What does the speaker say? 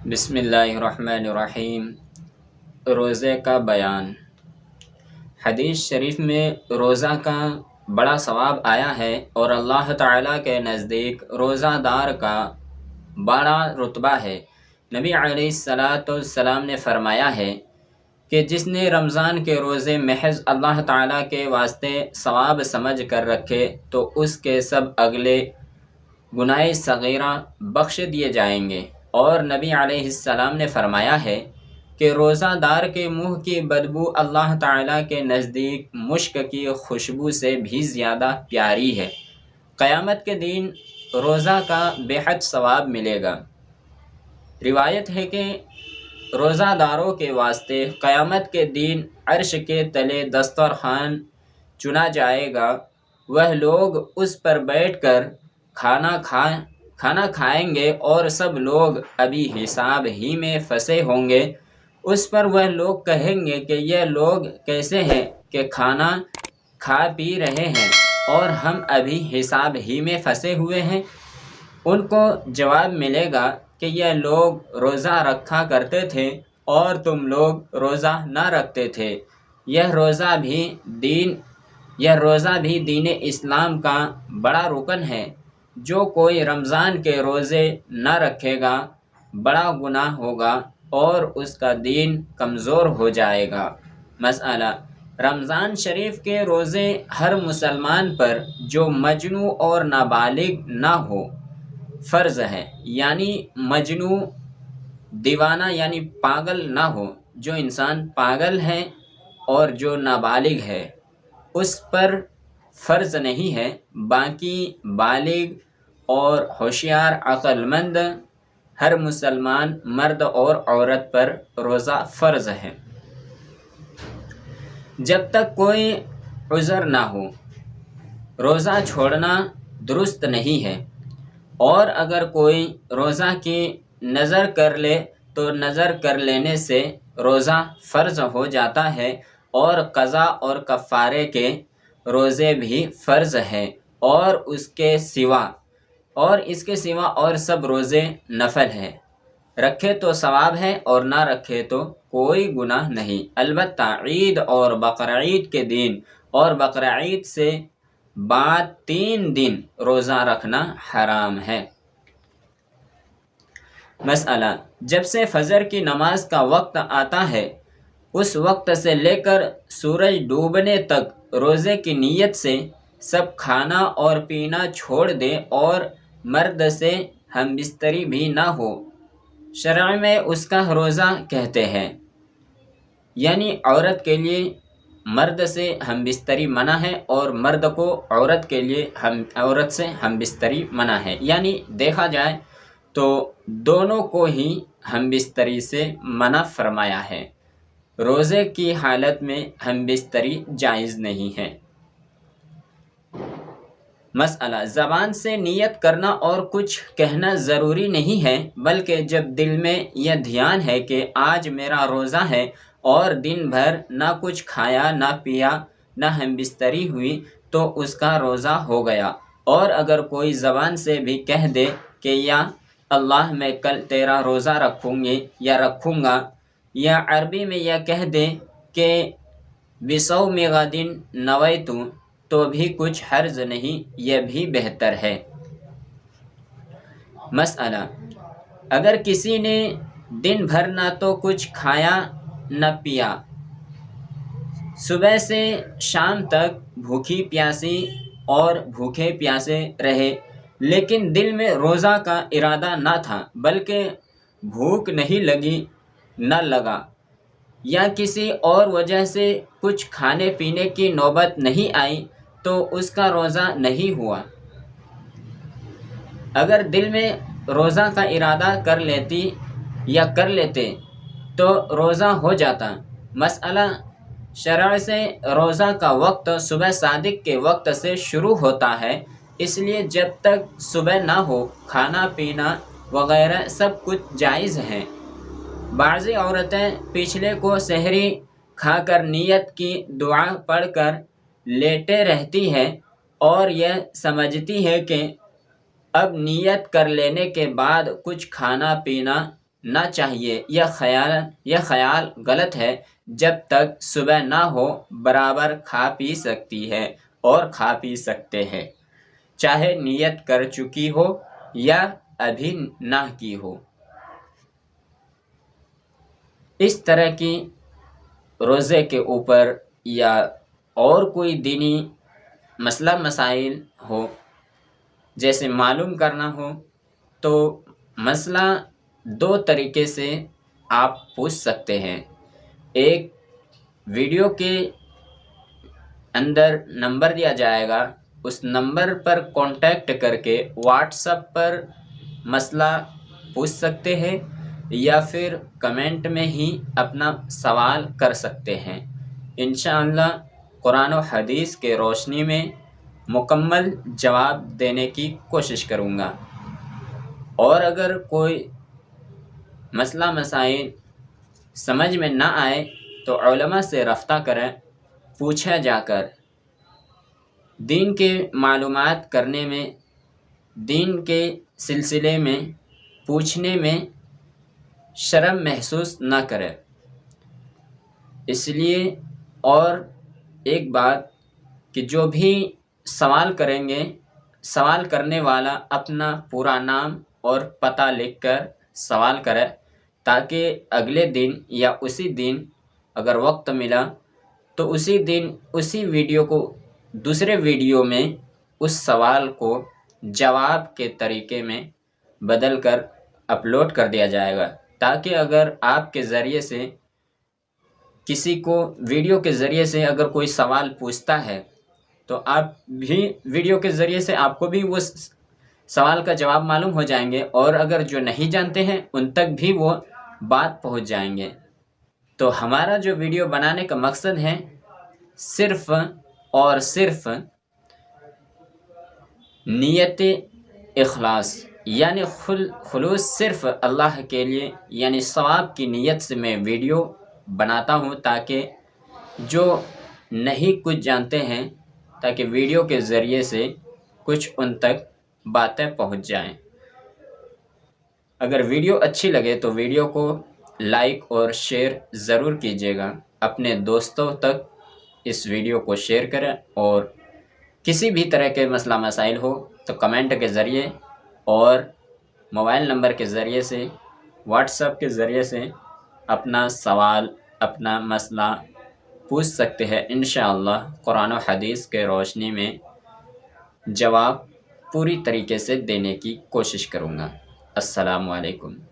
بسم اللہ الرحمن الرحیم۔ روزے کا بیان۔ حدیث شریف میں روزہ کا بڑا ثواب آیا ہے اور اللہ تعالیٰ کے نزدیک روزہ دار کا بڑا رتبہ ہے۔ نبی علیہ السلام نے فرمایا ہے کہ جس نے رمضان کے روزے محض اللہ تعالیٰ کے واسطے ثواب سمجھ کر رکھے تو اس کے سب اگلے گناہ صغیرہ بخش دیے جائیں گے۔ اور نبی علیہ السلام نے فرمایا ہے کہ روزہ دار کے منہ کی بدبو اللہ تعالیٰ کے نزدیک مشک کی خوشبو سے بھی زیادہ پیاری ہے۔ قیامت کے دن روزہ کا بے حد ثواب ملے گا۔ روایت ہے کہ روزہ داروں کے واسطے قیامت کے دن عرش کے تلے دسترخوان چنا جائے گا۔ وہ لوگ اس پر بیٹھ کر کھانا کھائیں گے اور سب لوگ ابھی حساب ہی میں پھنسے ہوں گے۔ اس پر وہ لوگ کہیں گے کہ یہ لوگ کیسے ہیں کہ کھانا کھا پی رہے ہیں اور ہم ابھی حساب ہی میں پھنسے ہوئے ہیں۔ ان کو جواب ملے گا کہ یہ لوگ روزہ رکھا کرتے تھے اور تم لوگ روزہ نہ رکھتے تھے۔ یہ روزہ بھی دین اسلام کا بڑا رکن ہے۔ جو کوئی رمضان کے روزے نہ رکھے گا بڑا گناہ ہوگا اور اس کا دین کمزور ہو جائے گا۔ مسئلہ: رمضان شریف کے روزے ہر مسلمان پر جو مجنون اور نابالغ نہ ہو فرض ہے، یعنی مجنون دیوانہ یعنی پاگل نہ ہو۔ جو انسان پاگل ہے اور جو نابالغ ہے اس پر فرض نہیں ہے، باقی بالغ اور ہوشیار عقل مند ہر مسلمان مرد اور عورت پر روزہ فرض ہے جب تک کوئی عذر نہ ہو۔ روزہ چھوڑنا درست نہیں ہے، اور اگر کوئی روزہ کی نذر کر لے تو نذر کر لینے سے روزہ فرض ہو جاتا ہے، اور قضا اور کفارے کے روزے بھی فرض ہیں، اور اس کے سوا اور سب روزے نفل ہیں۔ رکھے تو ثواب ہے اور نہ رکھے تو کوئی گناہ نہیں۔ البتہ عید اور بقرعید کے دن اور بقرعید سے بعد 3 دن روزہ رکھنا حرام ہے۔ مسئلہ: جب سے فجر کی نماز کا وقت آتا ہے اس وقت سے لے کر سورج ڈوبنے تک روزے کی نیت سے سب کھانا اور پینا چھوڑ دے اور مرد سے ہم بستری بھی نہ ہو۔ شرع میں اس کا روزہ کہتے ہیں، یعنی عورت کے لیے مرد سے ہم بستری منع ہے اور مرد کو عورت سے ہم بستری منع ہے، یعنی دیکھا جائے تو دونوں کو ہی ہم بستری سے منع فرمایا ہے۔ روزے کی حالت میں ہم بستری جائز نہیں ہے۔ مسئلہ: زبان سے نیت کرنا اور کچھ کہنا ضروری نہیں ہے، بلکہ جب دل میں یہ دھیان ہے کہ آج میرا روزہ ہے اور دن بھر نہ کچھ کھایا نہ پیا نہ ہم بستری ہوئی تو اس کا روزہ ہو گیا۔ اور اگر کوئی زبان سے بھی کہہ دے کہ یا اللہ میں کل تیرا روزہ رکھوں گی یا رکھوں گا، یا عربی میں یہ کہہ دے کہ بصوم غد نویت، تو بھی کچھ حرج نہیں، یہ بھی بہتر ہے۔ مسئلہ: اگر کسی نے دن بھر نہ تو کچھ کھایا نہ پیا، صبح سے شام تک بھوکے پیاسے رہے، لیکن دل میں روزہ کا ارادہ نہ تھا بلکہ بھوک نہیں لگی نہ لگا، یا کسی اور وجہ سے کچھ کھانے پینے کی نوبت نہیں آئی تو اس کا روزہ نہیں ہوا۔ اگر دل میں روزہ کا ارادہ کر لیتے تو روزہ ہو جاتا۔ مسئلہ: شرع سے روزہ کا وقت صبح صادق کے وقت سے شروع ہوتا ہے، اس لیے جب تک صبح نہ ہو کھانا پینا وغیرہ سب کچھ جائز ہیں۔ بعض عورتیں پچھلے کو سحری کھا کر نیت کی دعا پڑھ کر لیٹے رہتی ہیں اور یہ سمجھتی ہے کہ اب نیت کر لینے کے بعد کچھ کھانا پینا نہ چاہیے، یہ خیال غلط ہے۔ جب تک صبح نہ ہو برابر کھا پی سکتی ہے اور کھا پی سکتے ہیں، چاہے نیت کر چکی ہو یا ابھی نہ کی ہو۔ اس طرح کی روزے کے اوپر یا اور کوئی دینی مسئلہ مسائل ہو، جیسے معلوم کرنا ہو، تو مسئلہ دو طریقے سے آپ پوچھ سکتے ہیں۔ ایک، ویڈیو کے اندر نمبر دیا جائے گا، اس نمبر پر کانٹیکٹ کر کے واٹس ایپ پر مسئلہ پوچھ سکتے ہیں، یا پھر کمنٹ میں ہی اپنا سوال کر سکتے ہیں۔ انشاءاللہ قرآن و حدیث کے روشنی میں مکمل جواب دینے کی کوشش کروں گا۔ اور اگر کوئی مسئلہ مسائل سمجھ میں نہ آئے تو علماء سے رابطہ کریں، پوچھا جا کر۔ دین کے معلومات کرنے میں، دین کے سلسلے میں پوچھنے میں شرم محسوس نہ کرے۔ اس لیے اور ایک بات کہ جو بھی سوال کریں گے، سوال کرنے والا اپنا پورا نام اور پتہ لکھ کر سوال کرے، تاکہ اگلے دن یا اسی دن اگر وقت ملا تو اسی دن اسی ویڈیو کو دوسرے ویڈیو میں اس سوال کو جواب کے طریقے میں بدل کر اپلوڈ کر دیا جائے گا، تاکہ اگر آپ کے ذریعے سے کسی کو ویڈیو کے ذریعے سے اگر کوئی سوال پوچھتا ہے تو آپ بھی ویڈیو کے ذریعے سے آپ کو بھی اس سوال کا جواب معلوم ہو جائیں گے، اور اگر جو نہیں جانتے ہیں ان تک بھی وہ بات پہنچ جائیں گے۔ تو ہمارا جو ویڈیو بنانے کا مقصد ہے، صرف اور صرف نیت اخلاص، یعنی خلوص صرف اللہ کے لیے، یعنی ثواب کی نیت سے میں ویڈیو بناتا ہوں، تاکہ جو نہیں کچھ جانتے ہیں تاکہ ویڈیو کے ذریعے سے کچھ ان تک باتیں پہنچ جائیں۔ اگر ویڈیو اچھی لگے تو ویڈیو کو لائک اور شیئر ضرور کیجیے گا، اپنے دوستوں تک اس ویڈیو کو شیئر کریں، اور کسی بھی طرح کے مسئلہ مسائل ہو تو کمنٹ کے ذریعے اور موبائل نمبر کے ذریعے سے، واٹس ایپ کے ذریعے سے اپنا سوال، اپنا مسئلہ پوچھ سکتے ہیں۔ انشاءاللہ قرآن و حدیث کے روشنی میں جواب پوری طریقے سے دینے کی کوشش کروں گا۔ السلام علیکم۔